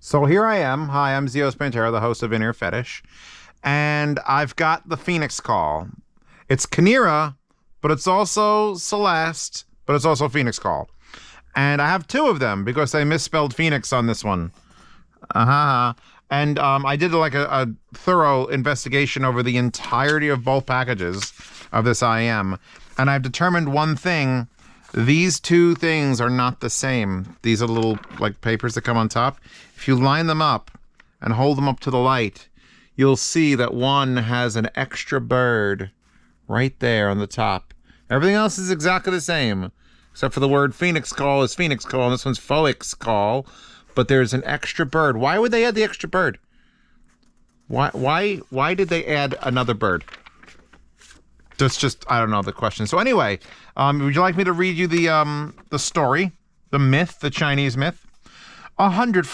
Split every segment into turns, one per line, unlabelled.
So here I am. Hi, I'm Zeos Pantera, the host of In Ear Fetish. And I've got the Phoenixcall. It's Kinera, but it's also Celeste, but it's also Phoenixcall. And I have two of them because they misspelled Phoenix on this one. And I did like a thorough investigation over the entirety of both packages of this IEM. And I've determined one thing. These two things are not the same. These are little like papers that come on top. If you line them up and hold them up to the light, you'll see that one has an extra bird right there on the top. Everything else is exactly the same, except for the word Phoenixcall is Phoenixcall, and this one's Phoenixcall, but there's an extra bird. Why would they add the extra bird? Why did they add another bird? That's just, I don't know, the question. So anyway, would you like me to read you the story, the myth, the Chinese myth? 100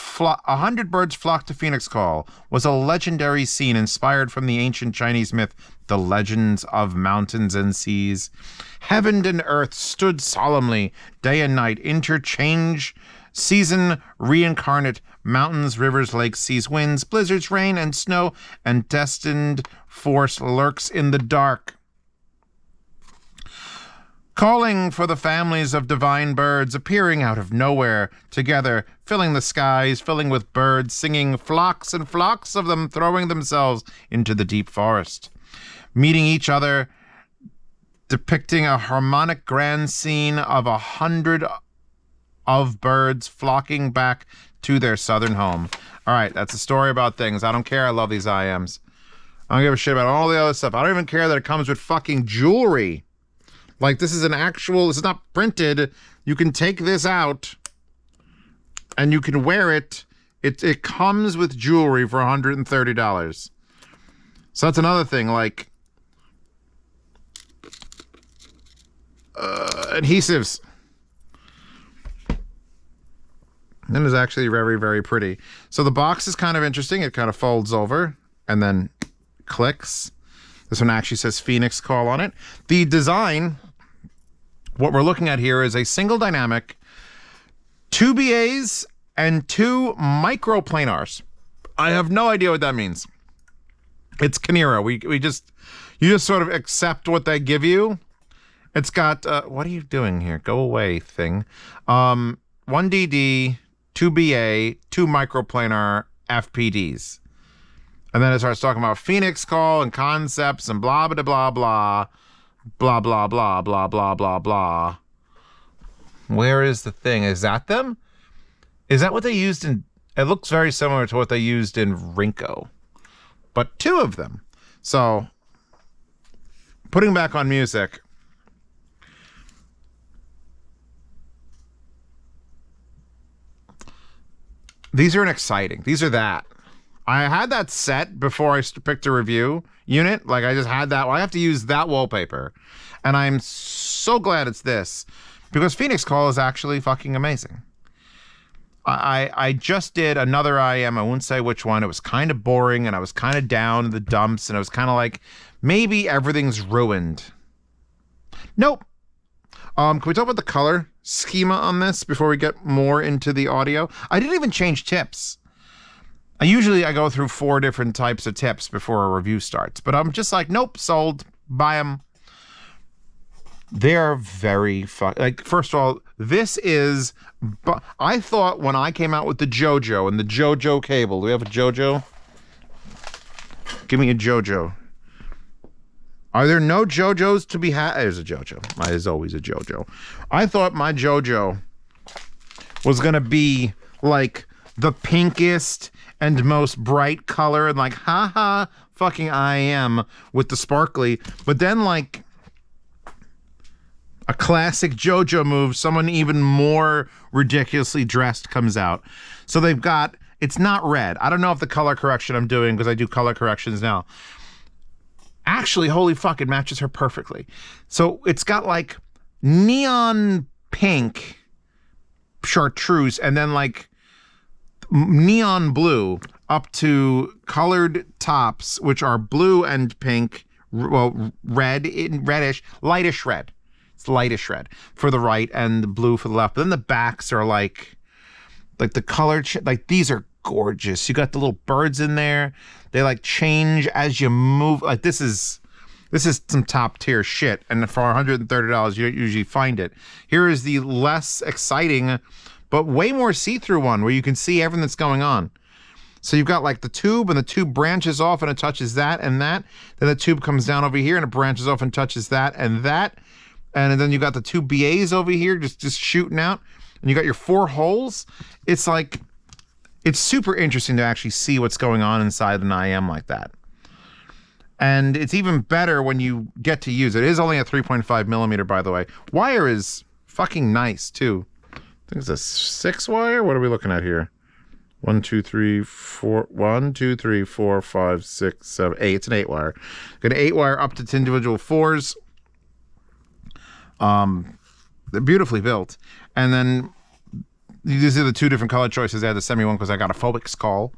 birds flocked to Phoenixcall was a legendary scene inspired from the ancient Chinese myth, the legends of mountains and seas. Heaven and earth stood solemnly, day and night, interchange, season reincarnate, mountains, rivers, lakes, seas, winds, blizzards, rain, and snow, and destined force lurks in the dark, calling for the families of divine birds appearing out of nowhere, together, filling the skies, filling with birds, singing, flocks and flocks of them throwing themselves into the deep forest, meeting each other, depicting a harmonic grand scene of 100 of birds flocking back to their southern home. All right, that's a story about things. I don't care. I love these IMs. I don't give a shit about all the other stuff. I don't even care that it comes with fucking jewelry. Like, this is this is not printed. You can take this out and you can wear it. It comes with jewelry for $130. So that's another thing, like adhesives. And it's actually very, very pretty. So the box is kind of interesting. It kind of folds over and then clicks. This one actually says Phoenixcall on it. The design, what we're looking at here is a single dynamic, 2 BAs and 2 microplanars. I have no idea what that means. It's Kinera. You just sort of accept what they give you. It's got what are you doing here? Go away thing. 1 DD, 2 BA, 2 microplanar FPDs. And then it starts talking about Phoenixcall and concepts and blah blah blah blah. Blah, blah, blah, blah, blah, blah, blah. Where is the thing? Is that them? Is that what they used in... It looks very similar to what they used in Rinko. But 2 of them. So, putting back on music. These are exciting. These are that. I had that set before I picked a review unit. Like, I just had that. Well, I have to use that wallpaper. And I'm so glad it's this. Because Phoenixcall is actually fucking amazing. I just did another IM. I won't say which one. It was kind of boring. And I was kind of down in the dumps. And I was kind of like, maybe everything's ruined. Nope. Can we talk about the color schema on this before we get more into the audio? I didn't even change tips. I go through 4 different types of tips before a review starts, but I'm just like, nope, sold, buy them. They're very like, first of all, this is, I thought when I came out with the JoJo and the JoJo cable, do we have a JoJo? Give me a JoJo. Are there no JoJos to be had? There's a JoJo. There's always a JoJo. I thought my JoJo was going to be like the pinkest and most bright color and like, haha, fucking IEM with the sparkly. But then like a classic JoJo move, someone even more ridiculously dressed comes out. So they've got, it's not red. I don't know if the color correction I'm doing, because I do color corrections now. Actually, holy fuck, it matches her perfectly. So it's got like neon pink chartreuse and then like neon blue up to colored tops, which are blue and pink, well, red, reddish, lightish red. It's lightish red for the right and the blue for the left. But then the backs are like the colored, like these are gorgeous. You got the little birds in there. They like change as you move. Like this is some top tier shit. And for $130, you don't usually find it. Here is the less exciting, but way more see-through one where you can see everything that's going on. So you've got like the tube, and the tube branches off and it touches that and that. Then the tube comes down over here and it branches off and touches that and that. And then you got the two BAs over here just shooting out. And you got your 4 holes. It's like, it's super interesting to actually see what's going on inside an IEM like that. And it's even better when you get to use it. It is only a 3.5 millimeter, by the way. Wire is fucking nice too. I think it's a 6 wire. What are we looking at here? 1, 2, 3, 4. 1, 2, 3, 4, 5, 6, 7, 8. It's an 8 wire. Got an 8 wire up to individual 4s. They're beautifully built. And then these are the 2 different color choices. I had the semi one because I got a Phoenixcall.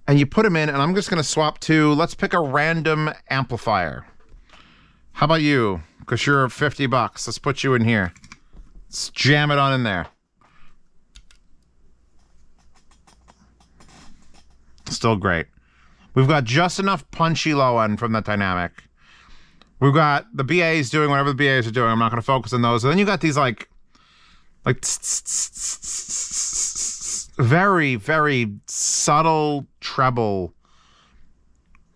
And you put them in, and I'm just going to swap to, let's pick a random amplifier. How about you? Because you're $50. Let's put you in here. Let's jam it on in there. Still great. We've got just enough punchy low end from that dynamic. We've got the BAs doing whatever the BAs are doing. I'm not going to focus on those. And then you got these like very, very subtle treble,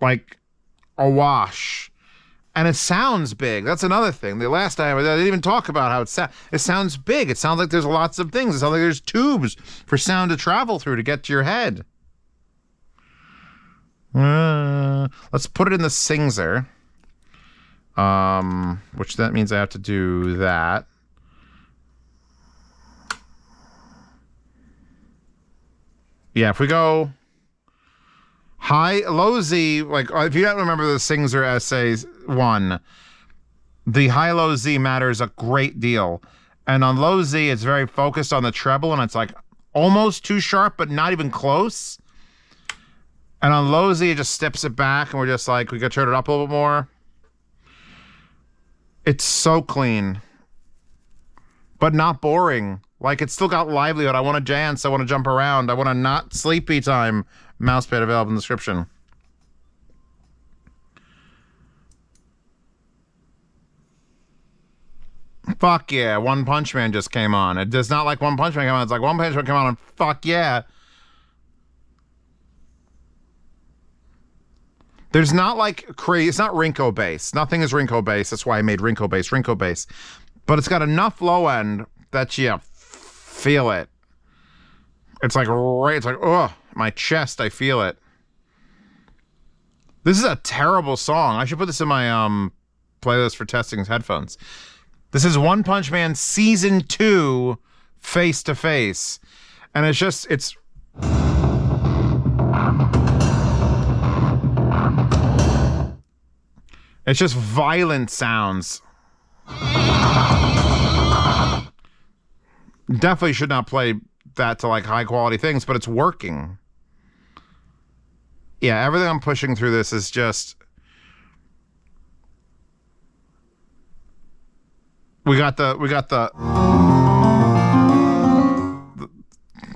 like a wash. And it sounds big. That's another thing. The last time I didn't even talk about how it sounds. It sounds big. It sounds like there's lots of things. It sounds like there's tubes for sound to travel through to get to your head. Let's put it in the Singzer. Which that means I have to do that. Yeah, if we go low Z, like if you don't remember the Singzer SA1, the high-low Z matters a great deal. And on low Z, it's very focused on the treble, and it's like almost too sharp, but not even close. And on low Z, it just steps it back, and we're just like, we could turn it up a little bit more. It's so clean, but not boring. Like, it's still got livelihood. I want to dance. I want to jump around. I want to not sleepy time. Mousepad available in the description. Fuck yeah. One Punch Man just came on. It does not like One Punch Man came on. It's like One Punch Man came on and fuck yeah. There's not like crazy. It's not Rinko bass. Nothing is Rinko bass. That's why I made Rinko bass. But it's got enough low end that you feel it. It's like oh, my chest. I feel it. This is a terrible song. I should put this in my playlist for testing headphones. This is One Punch Man Season 2 Face to Face. And it's just, it's just violent sounds. Definitely should not play that to like high quality things, but it's working. Yeah, everything I'm pushing through this is just, we got the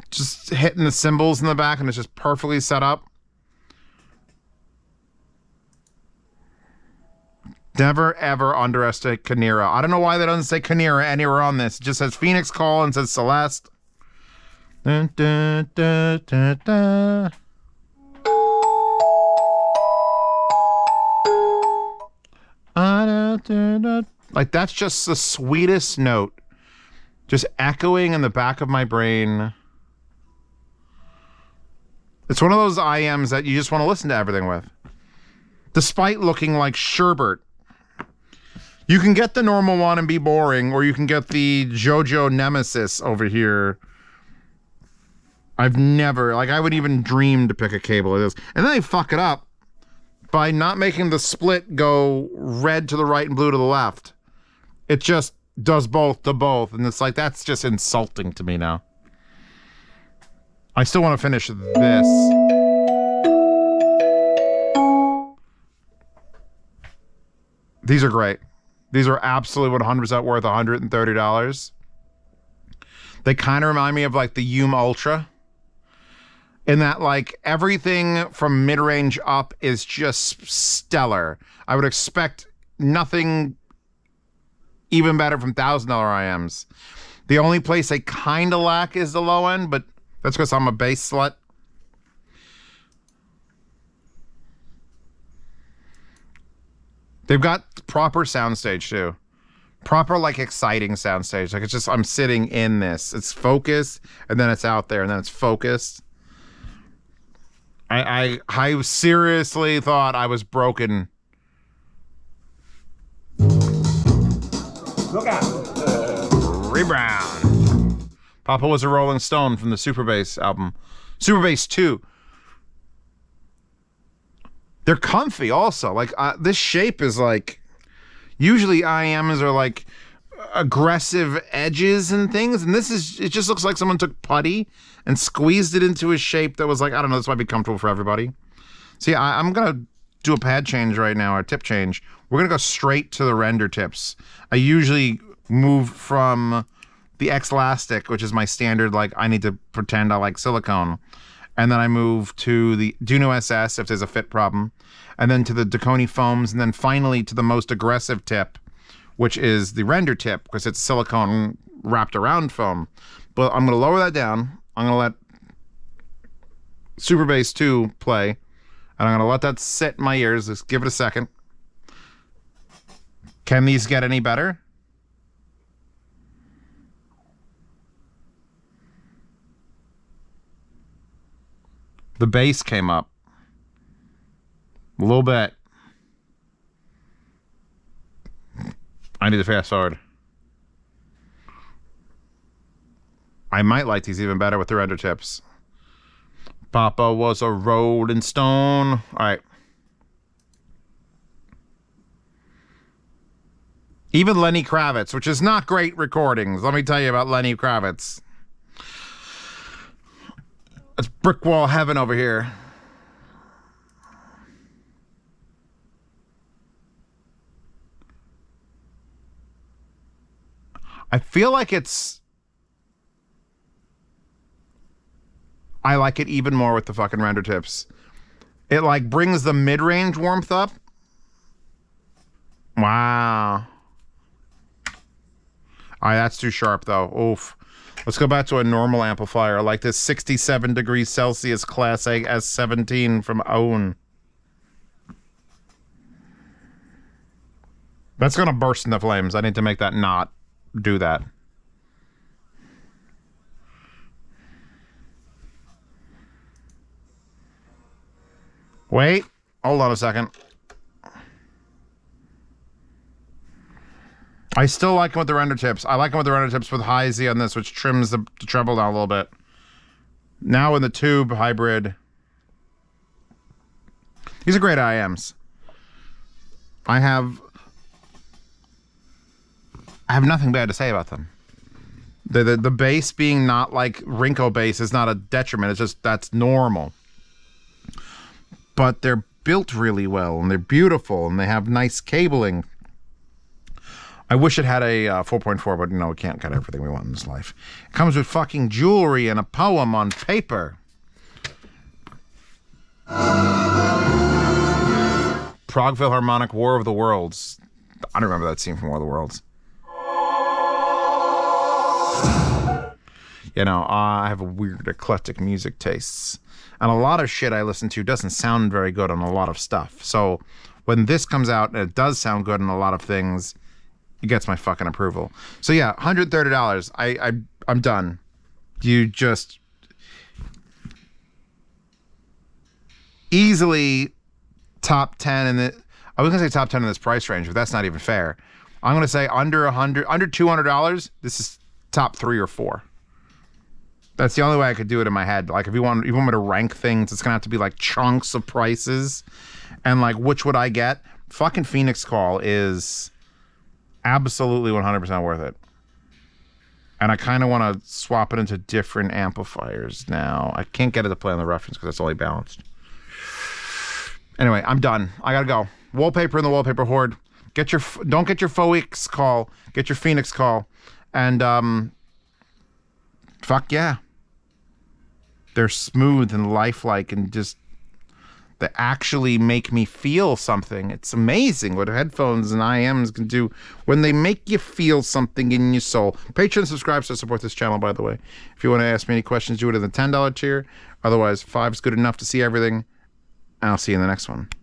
just hitting the cymbals in the back, and it's just perfectly set up. Never, ever underestimate Kinera. I don't know why they don't say Kinera anywhere on this. It just says Phoenixcall and says Celeste. Dun, dun, dun, dun, dun. Like, that's just the sweetest note. Just echoing in the back of my brain. It's one of those IEMs that you just want to listen to everything with. Despite looking like sherbet. You can get the normal one and be boring, or you can get the JoJo Nemesis over here. I've never, like, I would even dream to pick a cable like this. And then they fuck it up by not making the split go red to the right and blue to the left. It just does both to both. And it's like, that's just insulting to me now. I still want to finish this. These are great. These are absolutely 100% worth $130. They kind of remind me of like the IEM Ultra. in that like everything from mid-range up is just stellar. I would expect nothing even better from $1,000 IMs. The only place they kind of lack is the low end, but that's because I'm a bass slut. They've got proper soundstage too. Proper, like, exciting soundstage. Like, it's just, I'm sitting in this. It's focused, and then it's out there, and then it's focused. I seriously thought I was broken. Look out. Rebound. Papa was a Rolling Stone from the Super Bass album. Super Bass 2. They're comfy also. Like, this shape is like... Usually IEMs are like aggressive edges and things, and this is, it just looks like someone took putty and squeezed it into a shape that was like, I don't know, this might be comfortable for everybody. See, I'm going to do a pad change right now, or tip change. We're going to go straight to the render tips. I usually move from the X-Lastic, which is my standard, like, I need to pretend I like silicone. And then I move to the Duno SS if there's a fit problem. And then to the Dakoni foams. And then finally to the most aggressive tip, which is the render tip, because it's silicone wrapped around foam. But I'm going to lower that down. I'm going to let Super Bass 2 play. And I'm going to let that sit in my ears. Just give it a second. Can these get any better? The bass came up a little bit. I need to fast forward. I might like these even better with the render tips. Papa was a Rolling Stone. All right. Even Lenny Kravitz, which is not great recordings. Let me tell you about Lenny Kravitz. It's brick wall heaven over here. I feel like it's... I like it even more with the fucking render tips. It like brings the mid-range warmth up. Wow. Alright, that's too sharp though. Oof. Let's go back to a normal amplifier, like this 67 degrees Celsius Class A S17 from Owen. That's gonna burst into flames. I need to make that not do that. Wait, hold on a second. I still like them with the render tips. I like them with the render tips with high Z on this, which trims the treble down a little bit. Now in the tube hybrid. These are great IMs. I have nothing bad to say about them. The bass being not like Rinko bass is not a detriment. It's just, that's normal. But they're built really well, and they're beautiful, and they have nice cabling. I wish it had a 4.4, but no, we can't cut everything we want in this life. It comes with fucking jewelry and a poem on paper. Prague Philharmonic War of the Worlds. I don't remember that scene from War of the Worlds. You know, I have a weird eclectic music tastes. And a lot of shit I listen to doesn't sound very good on a lot of stuff. So when this comes out and it does sound good on a lot of things, it gets my fucking approval. So yeah, $130. I'm done. You just easily top 10 in the... I was gonna say top 10 in this price range, but that's not even fair. I'm gonna say under $200. This is top 3 or 4. That's the only way I could do it in my head. Like, if you want me to rank things, it's gonna have to be like chunks of prices, and like, which would I get? Fucking Phoenixcall is absolutely 100% worth it. And I kind of want to swap it into different amplifiers now. I can't get it to play on the reference because it's only balanced. Anyway, I'm done. I gotta go. Wallpaper in the wallpaper horde. Don't get your Phoenixcall. Get your Phoenixcall. And fuck yeah. They're smooth and lifelike and just they actually make me feel something. It's amazing what headphones and IEMs can do when they make you feel something in your soul. Patreon subscribe to support this channel, by the way. If you want to ask me any questions, do it in the $10 tier. Otherwise, $5 is good enough to see everything. I'll see you in the next one.